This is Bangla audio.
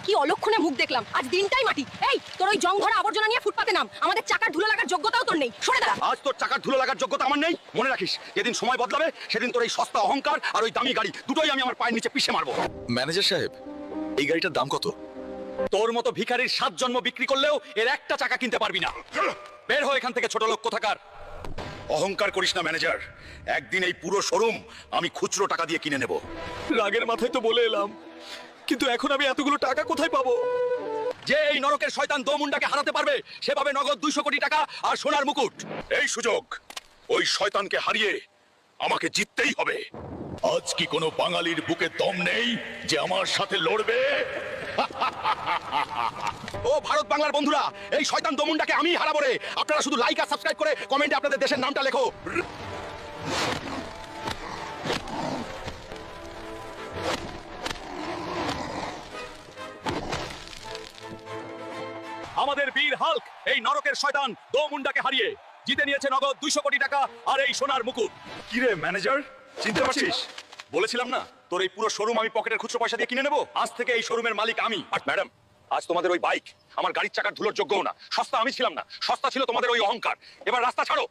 কি অলক্ষণে মুখ দেখলাম, আজ দিনটাই মাটি। এই তোর ওই জং ধরা আবর্জনা নিয়ে ফুটপাতে নাম, আমাদের চাকার ধুলো লাগার যোগ্যতাও তোর নেই, সরে দাঁড়া। আজ তোর চাকার ধুলো লাগার যোগ্যতা আমার নেই, মনে রাখিস যেদিন সময় বদলাবে সেদিন তোর এই সস্তা অহংকার আর ওই দামি গাড়ি দুটোই আমি আমার পায়ের নিচে পিষে মারবো। ম্যানেজার সাহেব, এই গাড়িটার দাম কত? তোর মতো ভিখারির 7 জন্ম বিক্রি করলেও এর একটা চাকা কিনতে পারবি না। বের হও এখান থেকে, ছোট লোক কোথাকার। অহংকার করিস না ম্যানেজার, একদিন এই পুরো শোরুম আমি খুচরো টাকা দিয়ে কিনে নেব। রাগের মাথায় তো বলে এলাম, কিন্তু এখন আমি এতগুলো টাকা কোথায় পাবো? যে এই নরকের শয়তান দোমুন্ডাকে হারাতে পারবে সে পাবে নগদ 200 কোটি টাকা আর সোনার মুকুট। এই সুযোগ, ওই শয়তানকে হারিয়ে আমাকে জিততেই হবে। আজ কি কোনো বাঙালির বুকে দম নেই যে আমার সাথে লড়বে? ও ভারত বাংলার বন্ধুরা, এই শয়তান দোমুন্ডাকে আমি হারাবো রে। আপনারা শুধু লাইক আর সাবস্ক্রাইব করে কমেন্টে আপনাদের দেশের নামটা লেখো। আমাদের বীর হাল্ক এই নরকের শয়তান দোমুন্ডাকে হারিয়ে জিতে নিয়েছে নগদ 200 কোটি টাকা আর এই সোনার মুকুট। কি রে ম্যানেজার, চিনতে পারছিস? বলেছিলাম না তোর এই পুরো শোরুম আমি পকেটের খুচরো পয়সা দিয়ে কিনে নেবো। আজ থেকে এই শোরুমের মালিক আমি। আর ম্যাডাম, আজ তোমাদের ওই বাইক আমার গাড়ির চাকার ধুলোর যোগ্যও না। সস্তা আমি ছিলাম না, সস্তা ছিল তোমাদের ওই অহংকার। এবার রাস্তা ছাড়ো।